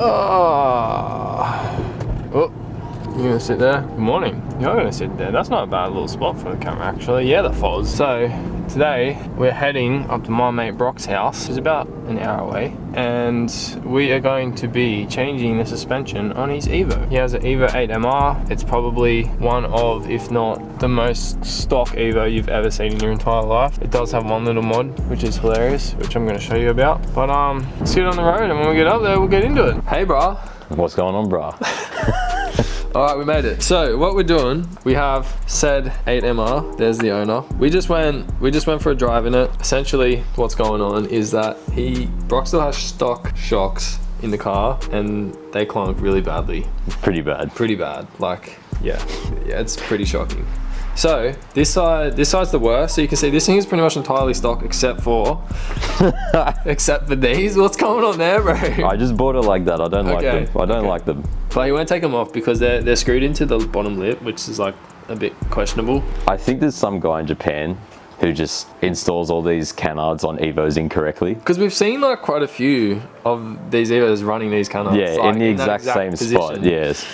Oh, you're gonna sit there? Good morning. You're gonna sit there. That's not a bad little spot for the camera, actually. Yeah, the fuzz. So today we're heading up to my mate Brock's house. It's about an hour away, and we are going to be changing the suspension on his Evo. He has an Evo 8MR. It's probably one of, if not the most stock Evo you've ever seen in your entire life. It does have one little mod, which is hilarious, which I'm gonna show you about. But let's get on the road, and when we get up there, we'll get into it. Hey, brah. What's going on, brah? All right, we made it. So what we're doing, we have said 8MR. There's the owner. We just went for a drive in it. Essentially, what's going on is that Brock still has stock shocks in the car, and they clunk really badly. Pretty bad. Pretty bad. Like, yeah, it's pretty shocking. So this side's the worst. So you can see this thing is pretty much entirely stock except for these. What's going on there, bro? I just bought it like that. I don't like them. I don't like them. But you won't take them off because they're screwed into the bottom lip, which is like a bit questionable. I think there's some guy in Japan who just installs all these canards on Evos incorrectly. Because we've seen like quite a few of these Evos running these canards. Yeah, like, in the exact same position. spot. Yes.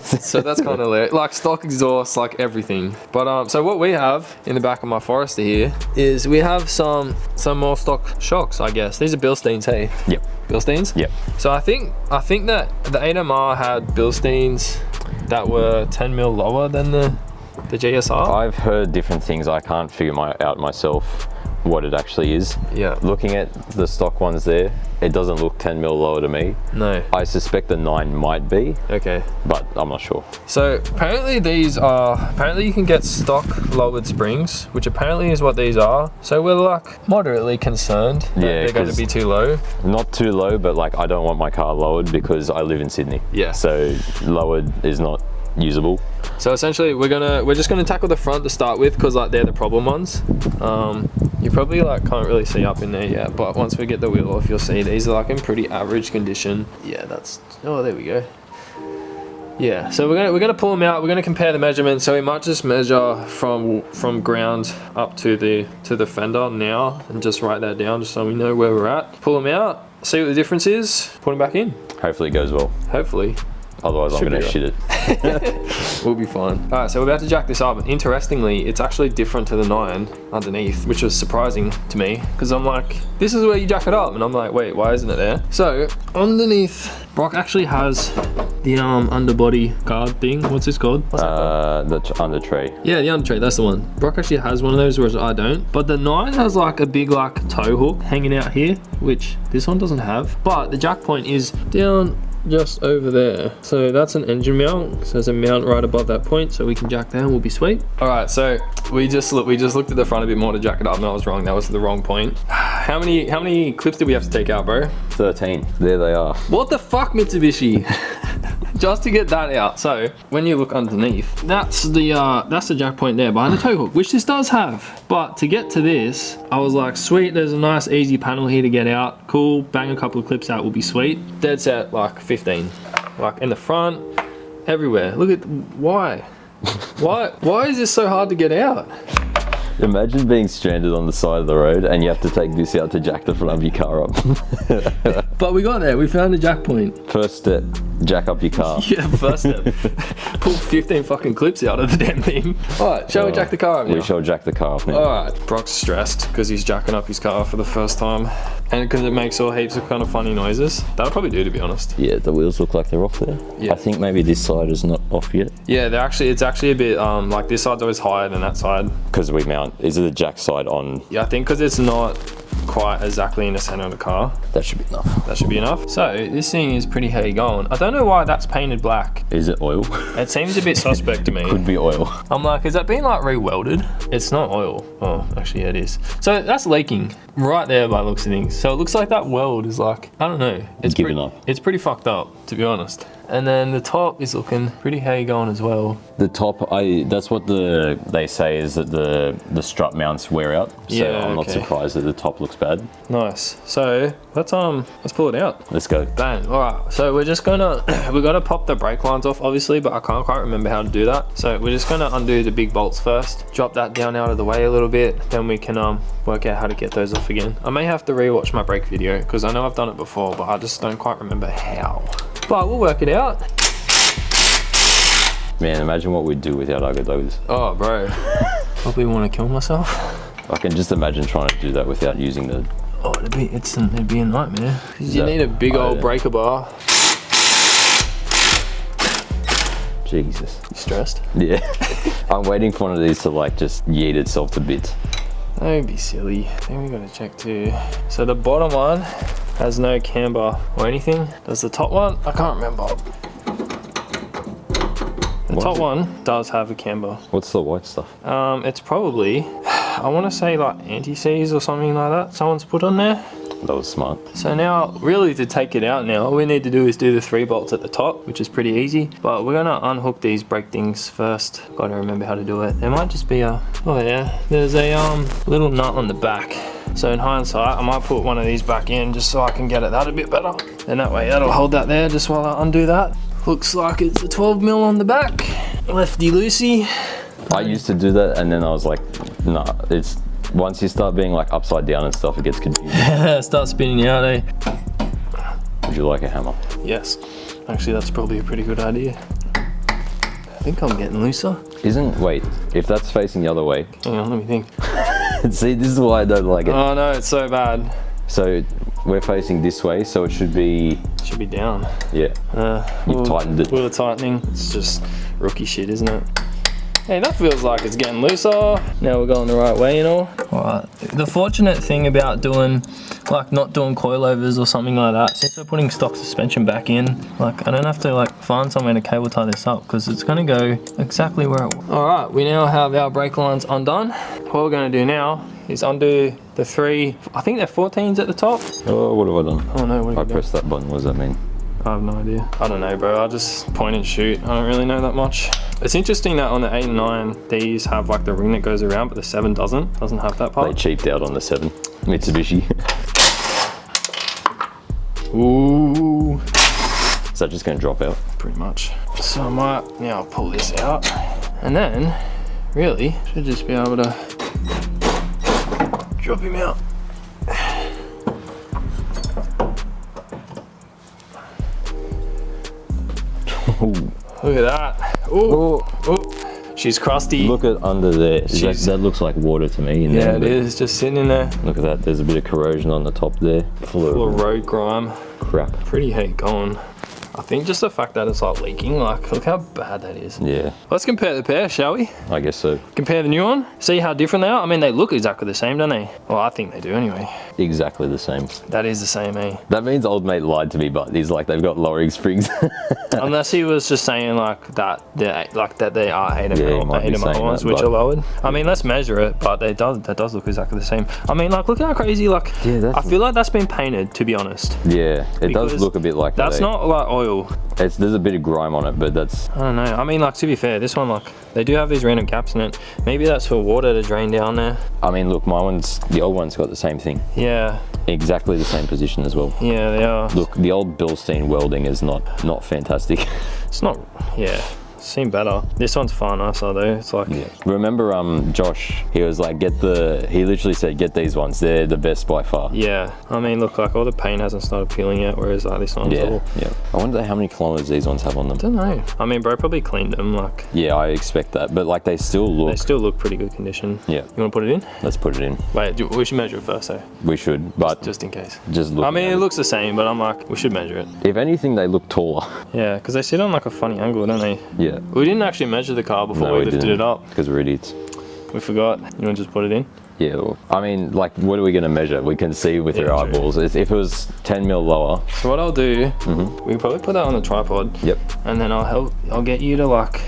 So that's kind of hilarious. Like stock exhaust, like everything. But so what we have in the back of my Forester here is we have some more stock shocks, I guess. These are Bilsteins, hey? Yep. Bilsteins? Yep. So I think that the 8MR had Bilsteins that were 10 mil lower than the GSR. I've heard different things. I can't figure out myself what it actually is. Yeah. Looking at the stock ones there, it doesn't look 10 mil lower to me. No. I suspect the 9 might be. Okay. But I'm not sure. So apparently apparently you can get stock lowered springs, which apparently is what these are. So we're like moderately concerned that they're going to be too low. Not too low, but like I don't want my car lowered because I live in Sydney. Yeah. So lowered is not usable. So essentially we're just gonna tackle the front to start with, because like they're the problem ones. You probably like can't really see up in there yet, but once we get the wheel off, you'll see these are like in pretty average condition. Yeah, oh, there we go. Yeah, so we're gonna pull them out. We're gonna compare the measurements. So we might just measure from ground up to the fender now, and just write that down just so we know where we're at. Pull them out, see what the difference is, put them back in. Hopefully it goes well. Hopefully. Otherwise I'm gonna shit it. We'll be fine. All right, so we're about to jack this up. Interestingly, it's actually different to the 9 underneath, which was surprising to me, because I'm like, this is where you jack it up, and I'm like, wait, why isn't it there? So underneath, Brock actually has the underbody guard thing. What's this called? What's that called? The under tray. Yeah, the under tray, that's the one. Brock actually has one of those, whereas I don't. But the 9 has like a big like tow hook hanging out here, which this one doesn't have. But the jack point is down just over there. So that's an engine mount. So there's a mount right above that point, so we can jack down, we'll be sweet. All right, so we just looked at the front a bit more to jack it up, and I was wrong. That was the wrong point. How many clips did we have to take out, bro? 13. There they are. What the fuck, Mitsubishi? Just to get that out. So when you look underneath, that's the jack point there behind the tow hook, which this does have. But to get to this, I was like, sweet, there's a nice easy panel here to get out. Cool, bang a couple of clips out, will be sweet. Dead set, like 15. Like in the front, everywhere. Look at, why is this so hard to get out? Imagine being stranded on the side of the road and you have to take this out to jack the front of your car up. But we got there, we found the jack point. First step, jack up your car. Yeah, first step. Pull 15 fucking clips out of the damn thing. Alright, shall we jack the car up now? We shall jack the car up now. Alright, Brock's stressed because he's jacking up his car for the first time. And because it makes all heaps of kind of funny noises. That'll probably do, to be honest. Yeah, the wheels look like they're off there. Yeah. I think maybe this side is not off yet. Yeah, it's actually a bit, like this side's always higher than that side. Because we mount, is it the jack side on? Yeah, I think because it's not quite exactly in the center of the car. That should be enough. That should be enough. So this thing is pretty heavy going. I don't know why that's painted black. Is it oil? It seems a bit suspect to me. Could be oil. I'm like, is that being like re-welded? It's not oil. Oh, actually yeah, it is. So that's leaking right there by the looks of things. So it looks like that weld is like, I don't know. It's giving up. It's pretty fucked up, to be honest. And then the top is looking pretty heavy going as well. The top, that's what they say is that the strut mounts wear out. So Yeah, I'm not okay. surprised that the top looks bad. Nice. So let's pull it out. Let's go. Bang. All right. So we're just gonna we're gonna pop the brake lines off, obviously, but I can't quite remember how to do that. So we're just gonna undo the big bolts first, drop that down out of the way a little bit, then we can work out how to get those off again. I may have to rewatch my brake video because I know I've done it before, but I just don't quite remember how. But we'll work it out. Man, imagine what we'd do without either of those. Oh, bro. Probably want to kill myself. I can just imagine trying to do that without using the... Oh, it'd be a nightmare. You need a big old breaker bar. Jesus. You stressed? Yeah. I'm waiting for one of these to like just yeet itself to bits. Don't be silly. I think we gotta check too. So the bottom one has no camber or anything. Does the top one? I can't remember. The top one does have a camber. What's the white stuff? It's probably, I want to say like anti-seize or something like that. Someone's put on there. That was smart. So now, really to take it out now, all we need to do is do the 3 bolts at the top, which is pretty easy. But we're gonna unhook these brake things first. Gotta remember how to do it. There might just be a, oh yeah, there's a little nut on the back. So in hindsight, I might put one of these back in just so I can get at that a bit better. And that way, that'll hold that there just while I undo that. Looks like it's a 12mm on the back. Lefty loosey. I used to do that and then I was like, nah, it's... Once you start being like upside down and stuff, it gets confusing. Start spinning you out, eh? Would you like a hammer? Yes. Actually, that's probably a pretty good idea. I think I'm getting looser. Wait, if that's facing the other way. Hang on, let me think. See, this is why I don't like it. Oh no, it's so bad. So we're facing this way, so it should be... Should be down. Yeah, you've tightened it. Wheel tightening. It's just rookie shit, isn't it? Hey, that feels like it's getting looser. Now we're going the right way, you know? Alright, the fortunate thing about not doing coilovers or something like that, since we're putting stock suspension back in, like I don't have to find somewhere to cable tie this up because it's gonna go exactly where it was. Alright, we now have our brake lines undone. What we're gonna do now is undo the 3, I think they're 14s at the top. Oh, what have I done? Oh no, what have I you done? pressed that button, what does that mean? I have no idea. I don't know, bro. I'll just point and shoot. I don't really know that much. It's interesting that on the 8 and 9, these have like the ring that goes around, but the 7 doesn't have that part. They cheaped out on the 7 Mitsubishi. Ooh. Is that just gonna drop out? Pretty much. So I might now pull this out, and then really should just be able to drop him out. Ooh. Look at that. Ooh. Ooh. She's crusty. Look at under there. That looks like water to me. In there, it is just sitting in there. Look at that. There's a bit of corrosion on the top there. Full of road grime. Crap. Pretty heat going. I think just the fact that it's like leaking, like look how bad that is. Yeah. Let's compare the pair, shall we? I guess so. Compare the new one, see how different they are. I mean, they look exactly the same, don't they? Well, I think they do anyway. Exactly the same. That is the same, eh? That means old mate lied to me, but he's like, they've got lowering springs. Unless he was just saying that they are 8mm ones, which are lowered. I mean, let's measure it, but that does look exactly the same. I mean, like, look how crazy, like, yeah, I feel like that's been painted, to be honest. Yeah, it does look a bit like that. That's not like oil. There's a bit of grime on it, but that's... I don't know. I mean, like, to be fair, this one, like, they do have these random gaps in it. Maybe that's for water to drain down there. I mean, look, the old one's got the same thing. Yeah. Exactly the same position as well. Yeah, they are. Look, the old Bilstein welding is not fantastic. It's not, yeah. Seem better. This one's far nicer though. It's like, yeah. Remember Josh, he was like, he literally said, get these ones, they're the best by far. Yeah, I mean, look, like all the paint hasn't started peeling yet, whereas like this one's all... Yeah. I wonder how many kilometers these ones have on them. I don't know. I mean, bro probably cleaned them, like... Yeah, I expect that, but like they still look pretty good condition. Yeah. You want to put it in? Let's put it in. Wait, we should measure it first though. We should, but... Just in case. Just look. I mean, it looks the same, but I'm like, we should measure it. If anything, they look taller. Yeah, because they sit on like a funny angle, don't they? Yeah. We didn't actually measure the car before we lifted it up. Because we're idiots. We forgot. You want to just put it in? Yeah, well, I mean, like, what are we going to measure? We can see with our eyeballs. If it was 10 mil lower. So what I'll do, we can probably put that on the tripod. Yep. And then I'll get you to like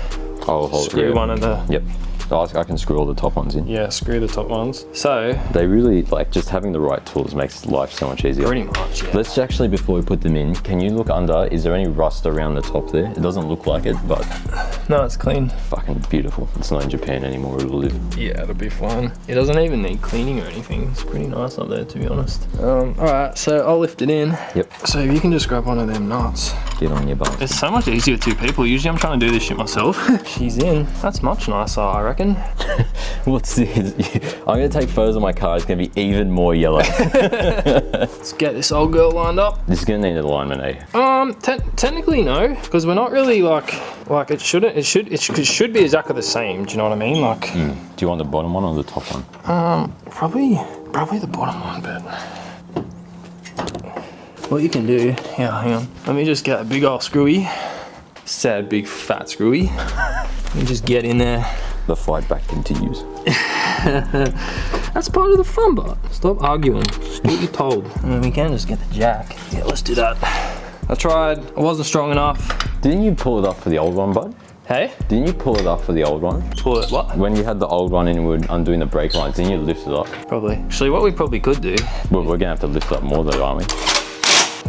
hold screw one of the... Yep. I can screw all the top ones in. Yeah, screw the top ones. So They really, like, just having the right tools makes life so much easier. pretty much, yeah. Let's actually, before we put them in, can you look under? Is there any rust around the top there? It doesn't look like it, but No, it's clean. fucking beautiful. It's not in Japan anymore, it'll live. Yeah, it'll be fine. It doesn't even need cleaning or anything. It's pretty nice up there, to be honest. Alright, so I'll lift it in. Yep. So if you can just grab one of them nuts. Get on your bum. It's so much easier with two people. Usually I'm trying to do this shit myself. She's in. That's much nicer, I reckon. What's this? I'm gonna take photos of my car. It's gonna be even more yellow. Let's get this old girl lined up. This is gonna need an alignment, eh? Technically no, because we're not really like it shouldn't. It should be exactly the same. Do you know what I mean? Like, Do you want the bottom one or the top one? probably the bottom one, but what you can do, yeah, hang on. Let me just get a big old screwy. Sad big fat screwy. Let me just get in there. The fight back continues. That's part of the fun, but stop arguing. Just do what you're told. And then we can just get the jack. Yeah, let's do that. I tried. I wasn't strong enough. Didn't you pull it up for the old one, bud? Hey? Didn't you pull it up for the old one? Pull it, what? When you had the old one and you were undoing the brake lines, didn't you lift it up? Probably. Actually, what we probably could do, Well, we're gonna have to lift it up more though, aren't we?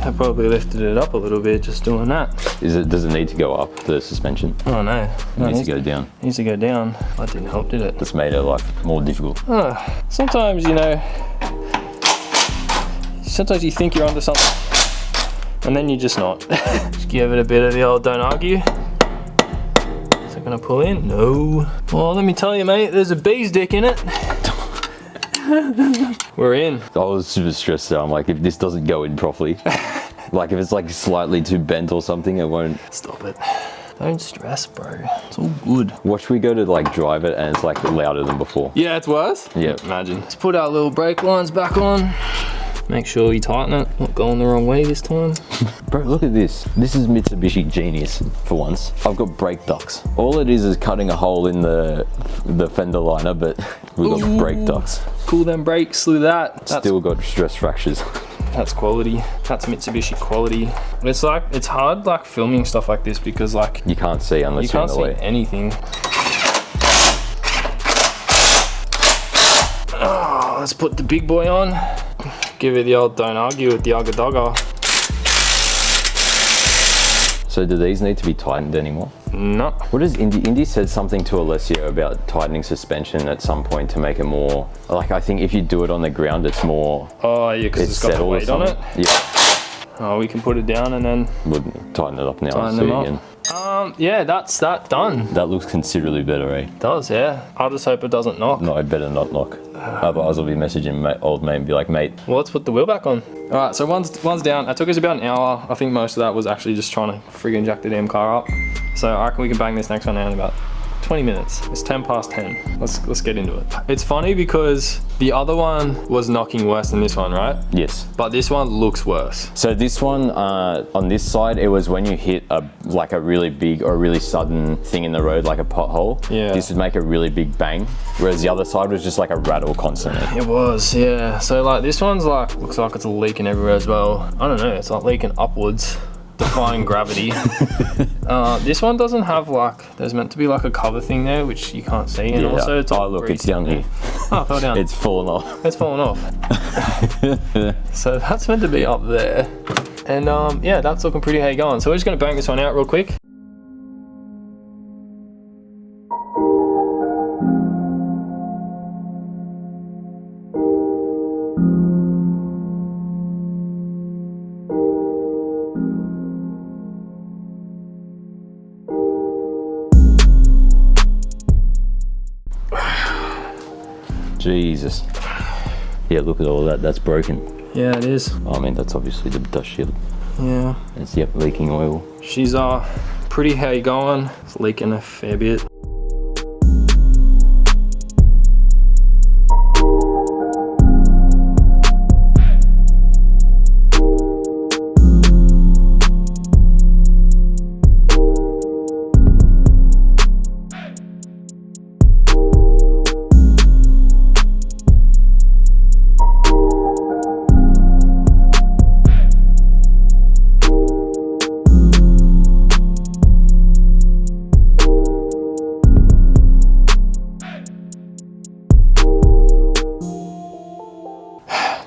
I probably lifted it up a little bit just doing that. Does it need to go up, the suspension? Oh no. It needs to go down. Needs to go down. That didn't help, did it? That's made our life more difficult. Sometimes, you know, sometimes you think you're onto something and then you're just not. Just give it a bit of the old don't argue. Is it gonna pull in? No. Well, let me tell you, mate, there's a bee's dick in it. We're in. I was super stressed out. I'm like, if this doesn't go in properly, like if it's like slightly too bent or something, it won't. Stop it. Don't stress, bro. It's all good. Watch we go to like drive it and it's like louder than before. Yeah, it's worse? Yeah. Imagine. Let's put our little brake lines back on. Make sure you tighten it. Not going the wrong way this time. Bro, look at this. This is Mitsubishi genius for once. I've got brake ducts. All it is cutting a hole in the fender liner, but we've got brake ducts. Cool them brakes through that. Still got stress fractures. That's quality. That's Mitsubishi quality. It's like, it's hard like filming stuff like this because like You can't see unless you you're can't in the see way. anything. Oh, let's put the big boy on. Give it the old don't argue with the Ugga Dugga. So do these need to be tightened anymore? No. What is Indy? Indy said something to Alessio about tightening suspension at some point to make it more, like I think if you do it on the ground, it's more, Oh yeah, because it's got the settled or weight on it. something. Yeah, Oh, we can put it down and then we'll tighten it up now. tighten and them see up. again. Yeah, that's that done. That looks considerably better, eh? It does, yeah. I just hope it doesn't knock. No, I better not knock. Otherwise I'll be messaging old mate and be like, mate, Well, let's put the wheel back on. All right, so one's down. It took us about an hour. I think most of that was actually just trying to friggin' jack the damn car up. So I reckon we can bang this next one out in about 20 minutes. It's 10 past 10. Let's get into it. It's funny because the other one was knocking worse than this one, right? yes. But this one looks worse. So this one, on this side, it was when you hit a really big or really sudden thing in the road, like a pothole. Yeah. This would make a really big bang, whereas the other side was just like a rattle constantly. It was, yeah. So like this one's like, looks like it's leaking everywhere as well. I don't know, it's like leaking upwards, defying gravity. This one doesn't have like, there's meant to be like a cover thing there, which you can't see. And also it's all look, it's greasy. down here. Oh, it fell down. It's fallen off. It's fallen off. So that's meant to be up there. And yeah, that's looking pretty how you going. So we're just gonna bang this one out real quick. Jesus. Yeah, look at all of that. That's broken. Yeah, it is. I mean, that's obviously the dust shield. Yeah. It's, yep, leaking oil. She's pretty how you going. It's leaking a fair bit.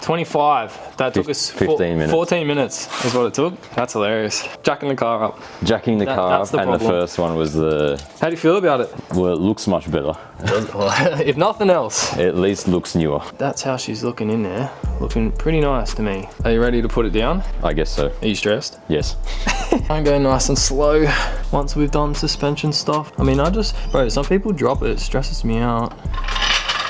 25. That took us 15 minutes. 14 minutes is what it took. That's hilarious. Jacking the car up. Jacking the car that's up, the and the problem. first one was the. How do you feel about it? Well, it looks much better. If nothing else. It at least looks newer. That's how she's looking in there. Looking pretty nice to me. Are you ready to put it down? I guess so. Are you stressed? Yes. I'm going nice and slow once we've done suspension stuff. I mean, bro, some people drop it. It stresses me out.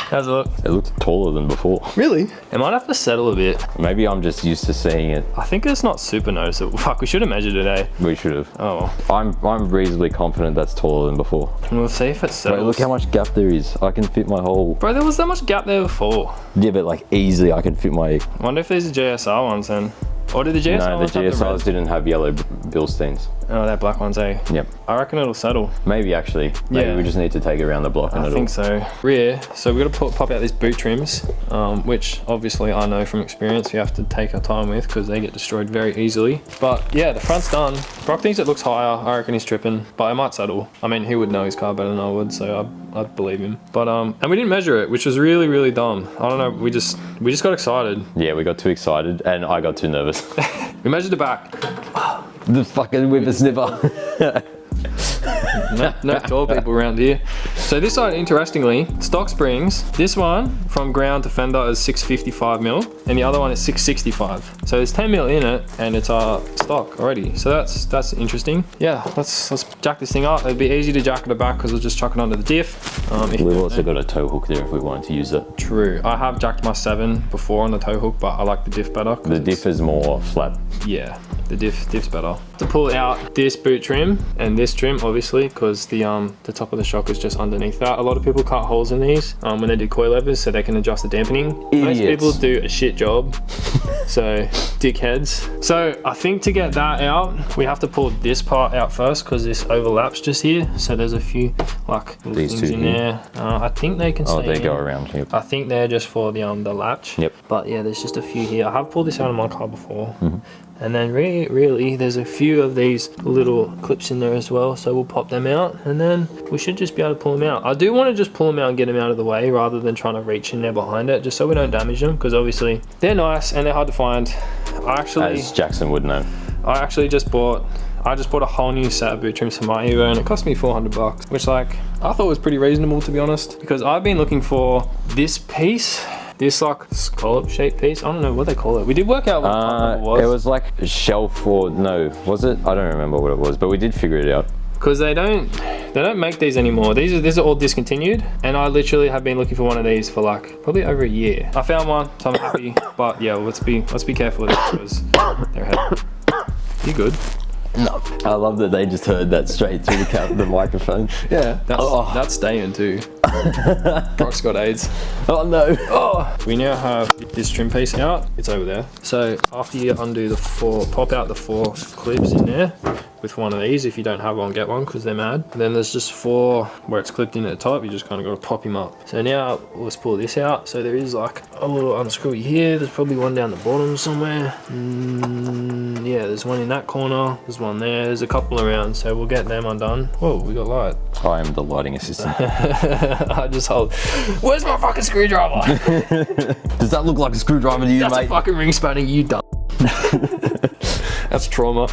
How's it look? It looks taller than before. Really? It might have to settle a bit. Maybe I'm just used to seeing it. I think it's not super noticeable. Fuck, we should have measured it, eh? We should have. Oh. I'm reasonably confident that's taller than before. We'll see if it settles. Wait, look how much gap there is. I can fit my whole. Bro, there was that much gap there before. Yeah, but like easily I can fit my. I wonder if these are JSR ones then. Or did the JSR No, the ones have GSRs didn't have yellow Bilsteins. Oh, they're black ones, eh? Yep. I reckon it'll settle. Maybe actually. Maybe Yeah. we just need to take it around the block and I think so. Rear, so we've got to pop out these boot trims, which obviously I know from experience we have to take our time with because they get destroyed very easily. But yeah, the front's done. Brock thinks it looks higher. I reckon he's tripping, but it might settle. I mean, he would know his car better than I would, so I'd believe him. But and we didn't measure it, which was really, really dumb. I don't know. We just got excited. Yeah, we got too excited and I got too nervous. We measured the back. The fucking whippersnipper. No tall people around here. So this side, interestingly, stock springs, this one from ground to fender is 655 mil and the other one is 665. So there's 10 mil in it and it's stock already. So that's interesting. Yeah, let's jack this thing up. It'd be easy to jack at the back because we'll just chuck it under the diff. We've also got a tow hook there if we wanted to use it. True. I have jacked my 7 before on the tow hook, but I like the diff better. The diff is more flat. Yeah, the diff's better. To pull out this boot trim and this trim, obviously, because the top of the shock is just underneath that. A lot of people cut holes in these when they do coil levers so they can adjust the dampening. Most people do a shit job, so dickheads. So I think to get that out, we have to pull this part out first because this overlaps just here. So there's a few like little These things two in here. there. I think they can Oh, stay they go in. around here. I think they're just for the latch. Yep. But yeah, there's just a few here. I have pulled this out of my car before. And then really, there's a few of these little clips in there as well. So we'll pop them out and then we should just be able to pull them out. I do want to just pull them out and get them out of the way rather than trying to reach in there behind it, just so we don't damage them, because obviously they're nice and they're hard to find. As Jackson would know. I just bought a whole new set of boot trims for my Evo and it cost me 400 bucks, which like I thought was pretty reasonable, to be honest, because I've been looking for this piece. This like scallop shaped piece. I don't know what they call it. We did work out what it was. It was like a shelf or no, was it? I don't remember what it was, but we did figure it out. Because they don't make these anymore. These are all discontinued, and I literally have been looking for one of these for like probably over a year. I found one, so I'm happy. But yeah, let's be careful with this because they're heavy. You good? No. I love that they just heard that straight through the microphone. Yeah, that's staying too. Brock's got AIDS. Oh no. Oh, we now have this trim piece out. It's over there. So after you undo pop out the 4 clips in there with one of these. If you don't have one, get one because they're mad. And then there's just 4 where it's clipped in at the top. You just kind of got to pop him up. So now let's pull this out. So there is like a little unscrew here. There's probably one down the bottom somewhere. Yeah, there's one in that corner. There's one there. There's a couple around. So we'll get them undone. Whoa, we got light. I am the lighting assistant. I just hold. Where's my fucking screwdriver? Does that look like a screwdriver to you, That's mate? a fucking ring spanning, you dumb. That's trauma.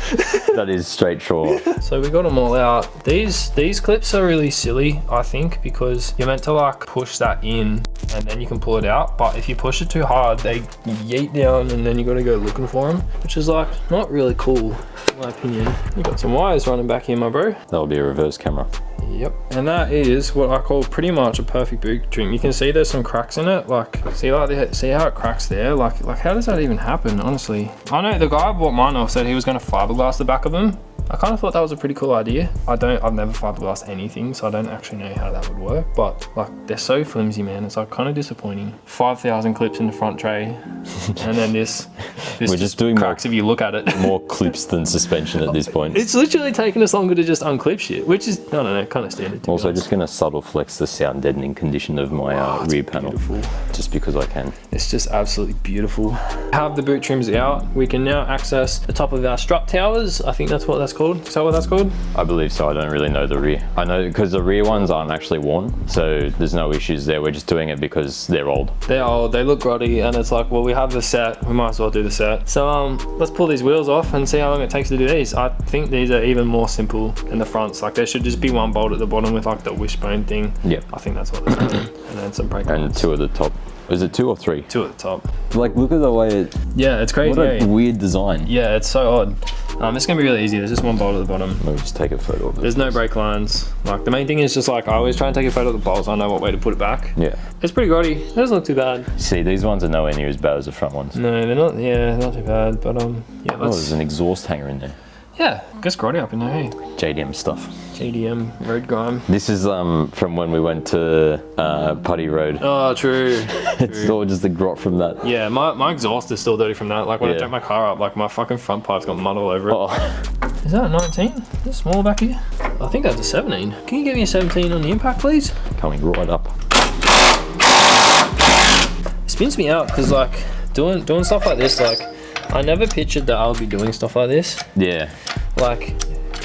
That is straight trauma. So we got them all out. These clips are really silly, I think, because you're meant to like push that in and then you can pull it out. But if you push it too hard, they yeet down and then you got to go looking for them, which is like not really cool, in my opinion. You got some wires running back here, my bro. That'll be a reverse camera. Yep, and that is what I call pretty much a perfect boot trim. You can see there's some cracks in it. Like, see how it cracks there? Like how does that even happen? Honestly, I know the guy I bought mine off said he was going to fiberglass the back of them. I kind of thought that was a pretty cool idea. I've never fiberglassed anything, so I don't actually know how that would work. But like, they're so flimsy, man. It's like kind of disappointing. 5,000 clips in the front tray, and then this We're just doing cracks if you look at it. More clips than suspension at this point. It's literally taking us longer to just unclip shit, which is, I don't know, kind of standard. Also, just going to subtle flex the sound deadening condition of my rear panel. Beautiful. Just because I can. It's just absolutely beautiful. Have the boot trims out. We can now access the top of our strut towers. I think that's what that's called? Is that what that's called? I believe so. I don't really know the rear. I know because the rear ones aren't actually worn, so there's no issues there. We're just doing it because they're old. They're old, they look grotty, and it's like, well, we have the set, we might as well do the set. So let's pull these wheels off and see how long it takes to do these. I think these are even more simple in the fronts. Like there should just be one bolt at the bottom with like the wishbone thing. Yep. I think that's what they're doing. And then some brake And lines. 2 at the top. Is it 2 or 3? 2 at the top. Like, look at the way it... Yeah, it's crazy. What a weird design. Yeah, it's so odd. It's gonna be really easy. There's just one bolt at the bottom. Let me just take a photo of it. There's no brake lines. Like the main thing is just like I always try and take a photo of the bolts. I know what way to put it back. Yeah. It's pretty grotty. It doesn't look too bad. See, these ones are nowhere near as bad as the front ones. No, they're not. Yeah, not too bad. But yeah, Oh, let's. there's an exhaust hanger in there. Yeah, gets grotty up in there. Hey, JDM stuff. JDM road grime. This is from when we went to Putty Road. Oh, true. It's all just the grot from that. Yeah, my exhaust is still dirty from that. Like when I Yeah. take my car up, like my fucking front pipe's got mud all over it. Oh, Is that a 19? Is it small back here? I think that's a 17. Can you give me a 17 on the impact, please? coming right up. It spins me out because like doing stuff like this, like I never pictured that I would be doing stuff like this. Yeah. Like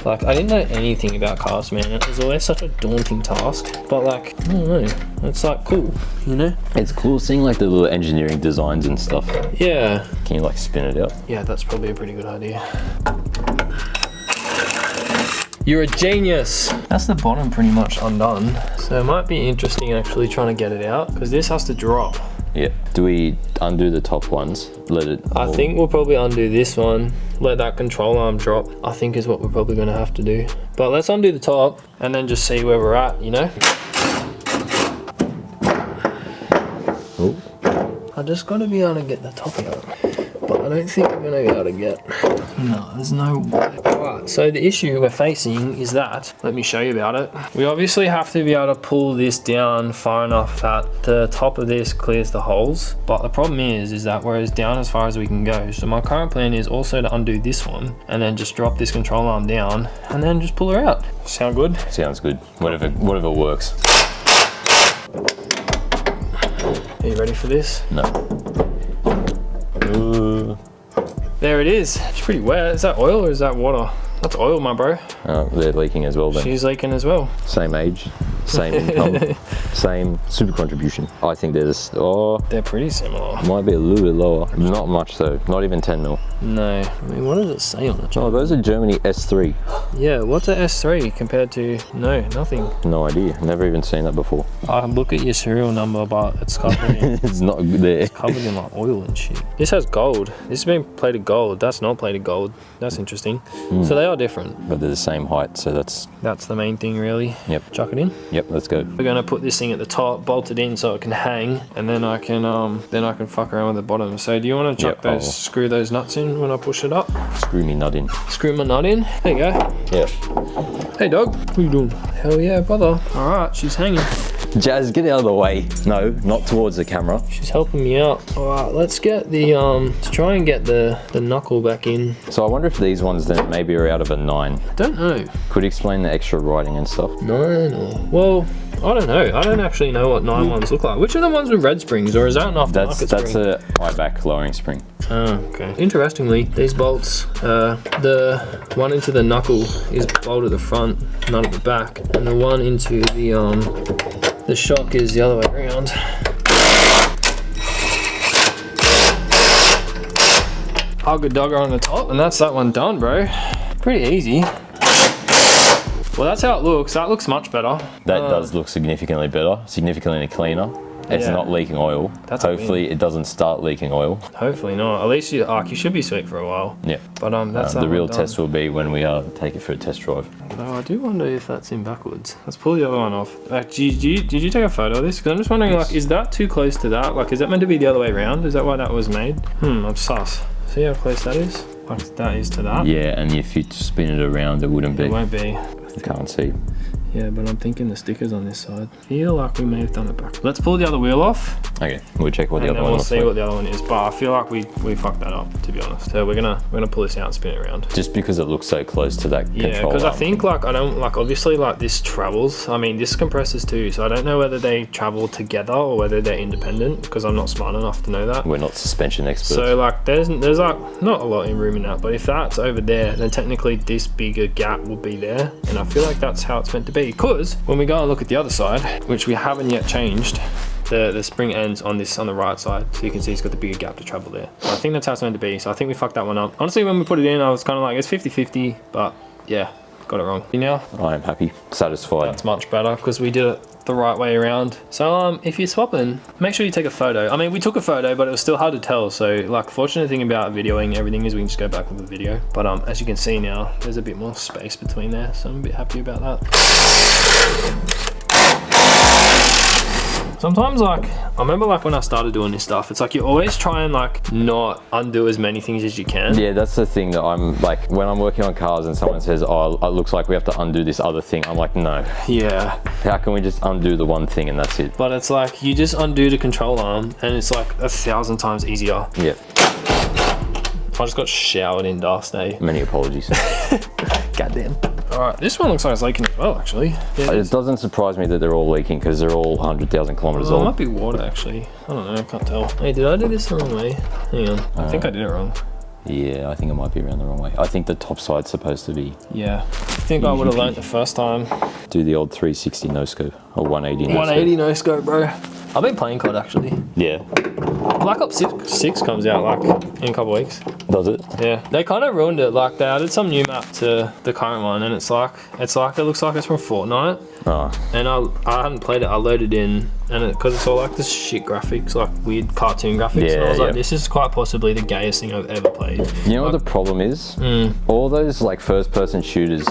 I didn't know anything about cars, man. It was always such a daunting task. But like, I don't know, it's like cool, you know? It's cool seeing like the little engineering designs and stuff. Yeah. Can you like spin it out? Yeah, that's probably a pretty good idea. You're a genius. That's the bottom pretty much undone. So it might be interesting actually trying to get it out because this has to drop. Yeah. Do we undo the top ones? Let it... I think we'll probably undo this one, let that control arm drop, I think is what we're probably gonna have to do. But let's undo the top and then just see where we're at, you know? Oh. I just gotta be able to get the top out. But I don't think we're gonna be able to get... No, there's no way. Alright, so the issue we're facing is that, let me show you about it. We obviously have to be able to pull this down far enough that the top of this clears the holes. But the problem is that we're as down as far as we can go. So my current plan is also to undo this one and then just drop this control arm down and then just pull her out. Sound good? Sounds good. Whatever works. Are you ready for this? No. There it is. It's pretty wet. Is that oil or is that water? That's oil, my bro. They're leaking as well then. She's leaking as well. Same age, same income, same super contribution. I think they're just, They're pretty similar. might be a little bit lower. Not much though, not even 10 mil. No. I mean, what does it say on it? Oh, those are Germany S3. Yeah, what's a S3 compared to... No, nothing. No idea, never even seen that before. I look at your serial number, but it's covered in... It's not there. covered in like oil and shit. This has gold. This has been plated gold. That's not plated gold. That's interesting. So they are different. But they're the same height, so that's... That's the main thing, really. Yep. Chuck it in. Yep, let's go. We're gonna put this thing at the top, bolt it in so it can hang, and then I can fuck around with the bottom. So do you want to chuck Yep, screw those nuts in when I push it up? Screw me nut in. Screw my nut in. There you go. Yeah. Hey dog, what are you doing? Hell yeah, brother. All right, she's hanging. Jazz, get out of the way. No, not towards the camera. She's helping me out. All right, let's get the let's try and get the knuckle back in. So I wonder if these ones then maybe are out of a 9. Don't know. Could you explain the extra writing and stuff? 9 or well, I don't know. I don't actually know what 9 ones look like. Which are the ones with red springs, or is that an aftermarket That's spring? a high back lowering spring. Oh, okay. Interestingly, these bolts, the one into the knuckle is bolt at the front, none at the back, and the one into the shock is the other way around. Hugger dogger on the top, and that's that one done, bro. Pretty easy. Well, that's how it looks. That looks much better. That does look significantly better, significantly cleaner. It's Yeah. not leaking oil. That's a Hopefully it doesn't start leaking oil. Hopefully not. At least you should be sweet for a while. Yeah. But that's The that real one done. test will be when we take it for a test drive. Though I do wonder if that's in backwards. Let's pull the other one off. Did you take a photo of this? Because I'm just wondering, like, is that too close to that? Like, is that meant to be the other way around? Is that why that was made? I'm sus. See how close that is? Like, that is to that? Yeah, and if you spin it around, it wouldn't be. It won't be. You can't see. Yeah, but I'm thinking the stickers on this side. I feel like we may have done it back. Let's pull the other wheel off. Okay, we'll check what the other one looks we'll see like. what the other one is. But I feel like we fucked that up, to be honest. So we're gonna pull this out and spin it around. Just because it looks so close to that control. Yeah, because I think like I don't like obviously like this travels. I mean this compresses too, so I don't know whether they travel together or whether they're independent because I'm not smart enough to know that. We're not suspension experts. So like there's like not a lot in room in that, but if that's over there, then technically this bigger gap will be there, and I feel like that's how it's meant to be. Because when we go and look at the other side, which we haven't yet changed, the spring ends on the right side, so you can see it's got the bigger gap to travel there. So I think that's how it's meant to be, so I think we fucked that one up. Honestly, when we put it in, I was kind of like, it's 50-50, but yeah, got it wrong. Now, I am happy, satisfied. That's much better, because we did it the right way around. So if you're swapping, make sure you take a photo. I mean, we took a photo, but it was still hard to tell. So like, fortunate thing about videoing everything is we can just go back with the video. But as you can see now, there's a bit more space between there, so I'm a bit happy about that. Sometimes like, I remember like when I started doing this stuff, it's like you always try and like not undo as many things as you can. Yeah, that's the thing that I'm like, when I'm working on cars and someone says, oh, it looks like we have to undo this other thing, I'm like, no. Yeah. How can we just undo the one thing and that's it? But it's like, you just undo the control arm and it's like 1,000 times easier. Yeah. I just got showered in dust, eh? Many apologies. Goddamn. Alright, this one looks like it's leaking as well, actually. Yeah, it doesn't surprise me that they're all leaking because they're all 100,000 kilometers old. It old. might be water, actually. I don't know, I can't tell. Hey, did I do this the wrong way? Hang on, I think I did it wrong. Yeah, I think it might be around the wrong way. I think the top side's supposed to be. Yeah, I think I would have learned the first time. Do the old 360 no scope or 180 no 180 no scope, bro. I've been playing COD actually. Yeah. Black Ops 6 comes out like in a couple weeks. Does it? Yeah. They kind of ruined it. Like they added some new map to the current one, and it looks like it's from Fortnite. Oh. And I hadn't played it. I loaded in, and because it's all like this shit graphics, like weird cartoon graphics. Yeah, and I was like, this is quite possibly the gayest thing I've ever played. You know what the problem is? All those like first-person shooters,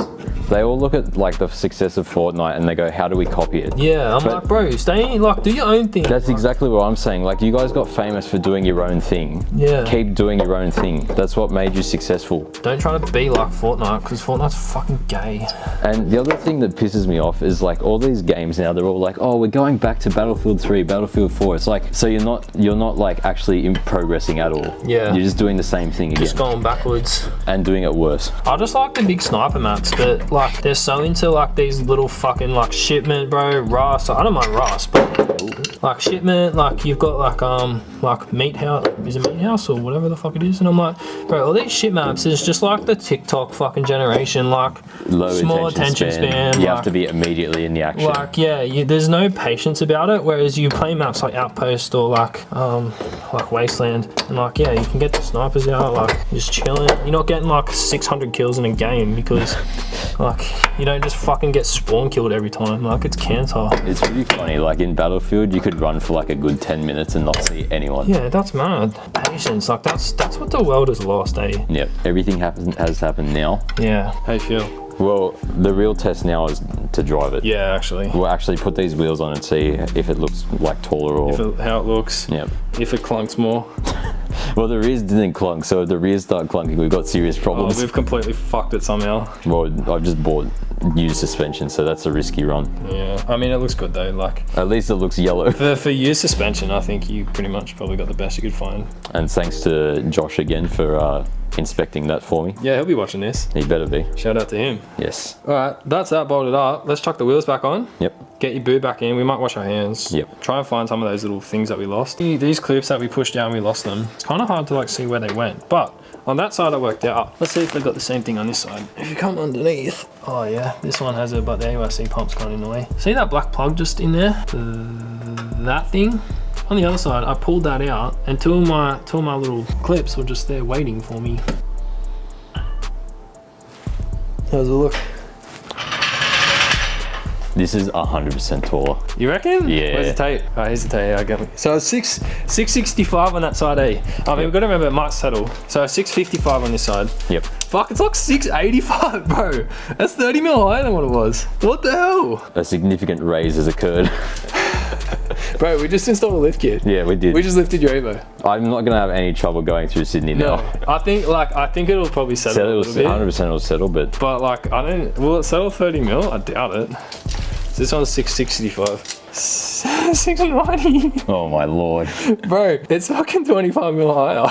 they all look at like the success of Fortnite and they go, how do we copy it? Yeah, I'm like, bro, stay like, do your own thing. That's exactly what I'm saying. Like, you guys got famous for doing your own thing. Yeah. Keep doing your own thing. That's what made you successful. Don't try to be like Fortnite, because Fortnite's fucking gay. And the other thing that pisses me off is like all these games now, they're all like, oh, we're going back to Battlefield 3, Battlefield 4. It's like, so you're not like actually progressing at all. Yeah. You're just doing the same thing again. Just going backwards. And doing it worse. I just like the big sniper maps, but like they're so into like these little fucking like shipment, bro, Rust. I don't mind Rust, but like shipment, like you've got like meat house, is it meat house or whatever the fuck it is, and I'm like, bro, all these shit maps is just like the TikTok fucking generation, like low small attention span. You like, have to be immediately in the action. Like yeah, there's no patience about it. Whereas you play maps like Outpost or like Wasteland, and like yeah, you can get the snipers out, like just chilling. You're not getting like 600 kills in a game because like you don't just fucking get spawn killed every time. Like it's cancer. It's pretty funny. Like in Battlefield, you could run for like a good 10 minutes and not see anyone. Yeah, that's mad. Patience, like that's what the world has lost, eh? Yep. Everything has happened now. Yeah. How you feel? Well, the real test now is to drive it. Yeah, actually. We'll actually put these wheels on and see if it looks like taller or... how it looks. Yep. If it clunks more. Well, the rears didn't clunk, so if the rears start clunking, we've got serious problems. Oh, we've completely fucked it somehow. Well, I've just bought used suspension, so that's a risky run. Yeah, I mean, it looks good though, like... At least it looks yellow. For used suspension, I think you pretty much probably got the best you could find. And thanks to Josh again for inspecting that for me. Yeah, he'll be watching this. He better be. Shout out to him. Yes. Alright, that's that bolted up. Let's chuck the wheels back on. Yep. Get your boot back in. We might wash our hands. Yep. Try and find some of those little things that we lost. These clips that we pushed down, we lost them. It's kind of hard to like see where they went, but on that side I worked out. Let's see if they've got the same thing on this side. If you come underneath, oh yeah, this one has it, but the AURC pump's kind of in the way. See that black plug just in there? That thing? On the other side, I pulled that out, and two of my little clips were just there waiting for me. How's it look? This is 100% taller. You reckon? Yeah. Where's the tape? Oh, here's the tape. I get me. So it's 665 on that side, eh? I mean, we've got to remember it might settle. So 655 on this side. Yep. Fuck, it's like 685, bro. That's 30 mil higher than what it was. What the hell? A significant raise has occurred. Bro, we just installed a lift kit. Yeah, we did. We just lifted your Evo. I'm not gonna have any trouble going through Sydney now. I think it'll probably settle a little bit. 100% it'll settle, but like will it settle 30 mil? I doubt it. This one's 665. 690. Oh my lord. Bro, it's fucking 25 mil higher.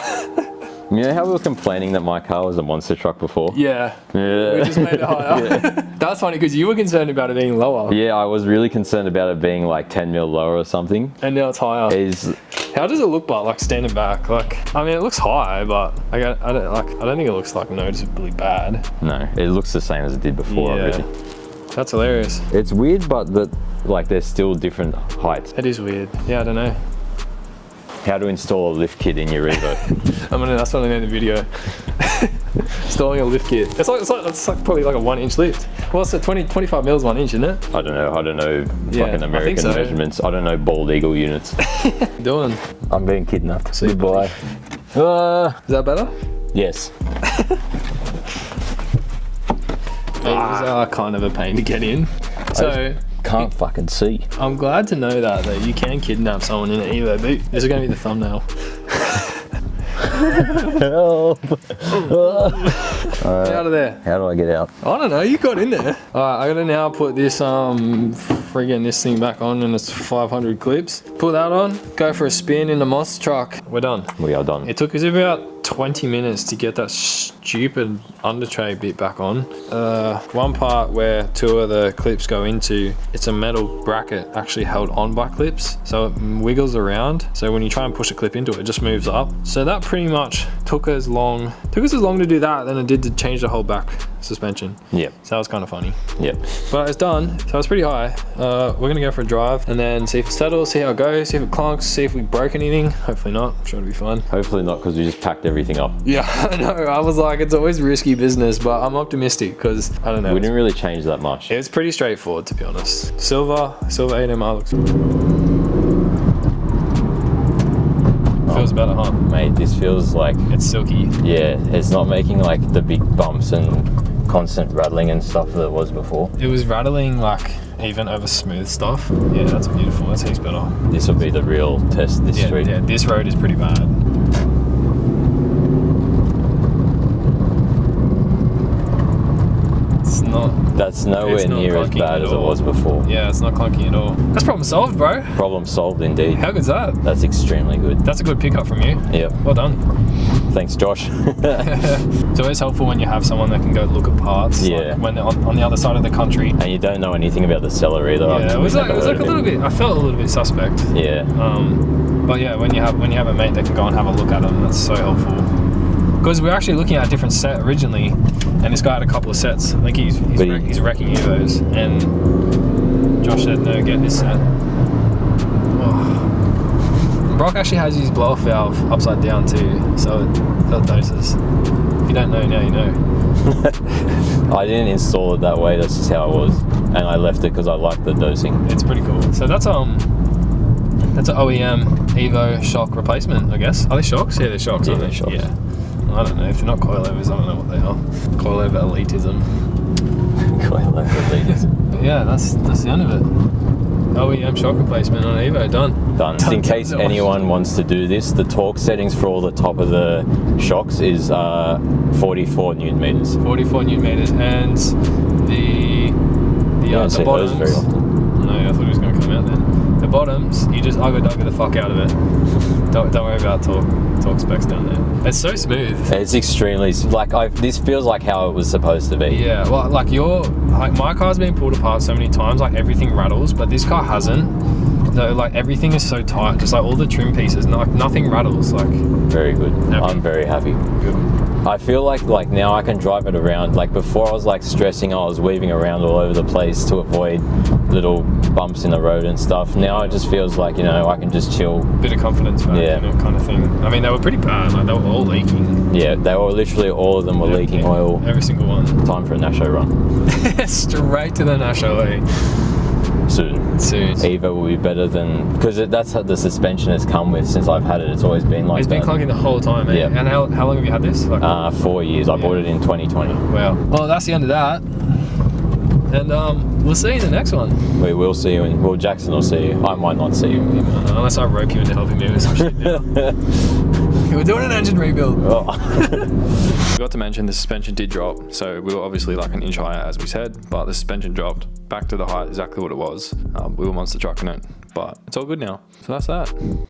You know how we were complaining that my car was a monster truck before? Yeah. Yeah. We just made it higher. Yeah. That's funny because you were concerned about it being lower. Yeah, I was really concerned about it being like 10 mil lower or something. And now it's higher. How does it look, but like standing back? Like, I mean, it looks high, but I don't think it looks like noticeably bad. No, it looks the same as it did before. Yeah. Really. That's hilarious. It's weird, but they're still different heights. It is weird. Yeah, I don't know. How to install a lift kit in your Evo. That's what I made the video. Installing a lift kit. It's like probably like a 1 inch lift. Well, it's 25 mils 1 inch, isn't it? I don't know Yeah, fucking American so. measurements. I don't know bald eagle units. Doing. I'm being kidnapped. See you, Goodbye. Is that better? Yes. These are kind of a pain to get in. So Can't fucking see. I'm glad to know that you can kidnap someone in an Evo boot. This is going to be the thumbnail. Help. Get out of there. How do I get out? I don't know, you got in there. Alright, I gotta now put this this thing back on, and it's 500 clips. Put that on, go for a spin in the monster truck. We're done. We are done. It took us about 20 minutes to get that stupid under tray bit back on. One part where 2 of the clips go into, it's a metal bracket actually held on by clips, so it wiggles around. So when you try and push a clip into it, it just moves up. So that pretty much took us as long to do that than it did to change the whole back suspension. Yep. So that was kind of funny. Yep. But it's done, so it's pretty high. We're gonna go for a drive and then see if it settles, see how it goes, see if it clunks, see if we broke anything. Hopefully not. I'm sure it'll be fine. Hopefully not, because we just packed everything up. Yeah, I know. I was like, it's always risky business, but I'm optimistic because I don't know. We didn't really change that much. It's pretty straightforward, to be honest. Silver AMR looks. Feels better, huh? Mate, this feels like, It's silky. yeah, it's not making like the big bumps and constant rattling and stuff that it was before. It was rattling like even over smooth stuff. Yeah, that's beautiful. That's heaps better. This will be the real test this street. Yeah, this road is pretty bad. It's not. That's nowhere It's not near as clunky bad at as it all. was before. Yeah, it's not clunky at all. That's problem solved, bro. Problem solved indeed. How good's that? That's extremely good. That's a good pickup from you. Yep. Well done. Thanks, Josh. It's always helpful when you have someone that can go look at parts. Yeah. Like when they're on the other side of the country. And you don't know anything about the seller either. Yeah, it was like a little bit. I felt a little bit suspect. Yeah. But yeah, when you have a mate that can go and have a look at them, that's so helpful. Because we were actually looking at a different set originally, and this guy had a couple of sets. I think he's wrecking Evos, and Josh said, no, get this set. Oh. Brock actually has his blow-off valve upside down too, so that doses. If you don't know, now you know. I didn't install it that way, that's just how it was. And I left it because I liked the dosing. It's pretty cool. So that's an OEM Evo shock replacement, I guess. Are they shocks? Yeah, they're shocks, Yeah, aren't they? they're shocks. Yeah. I don't know. If they're not coilovers, I don't know what they are. Coilover elitism. But yeah, that's the end of it. OEM shock replacement on Evo, done. Done. In case anyone wants to do this, the torque settings for all the top of the shocks is 44 newton meters. 44 newton meters, and the See those bottoms. very often. No, I thought it was going to come out then. The bottoms, you just ugga the fuck out of it. Don't worry about torque specs down there. It's so smooth. It's extremely this feels like how it was supposed to be. Yeah, well, like my car's been pulled apart so many times, like everything rattles, but this car hasn't. So like everything is so tight, just like all the trim pieces, nothing rattles. Like very good. Happy. I'm very happy. Good. I feel like now I can drive it around. Like before I was like stressing, I was weaving around all over the place to avoid little bumps in the road and stuff. Now it just feels like, I can just chill. Bit of confidence back, Yeah. kind of thing. I mean, they were pretty bad, like they were all leaking. Yeah, they were literally, all of them were leaking oil. Every single one. Time for a Nasho run. Straight to the Nasho, eh? Soon. Evo will be better than, because that's how the suspension has come with since I've had it. It's always been like It's been clunking the whole time, eh? Yeah. And how long have you had this? Like, 4 years. I bought it in 2020. Wow. Well, that's the end of that. And we'll see you in the next one. We will see you well, Jackson will see you. I might not see you. Unless I rope you into helping me with some shit now. We're doing an engine rebuild. Oh. Forgot to mention the suspension did drop, so we were obviously like an inch higher as we said, but the suspension dropped back to the height exactly what it was. We were monster trucking it, but it's all good now. So that's that.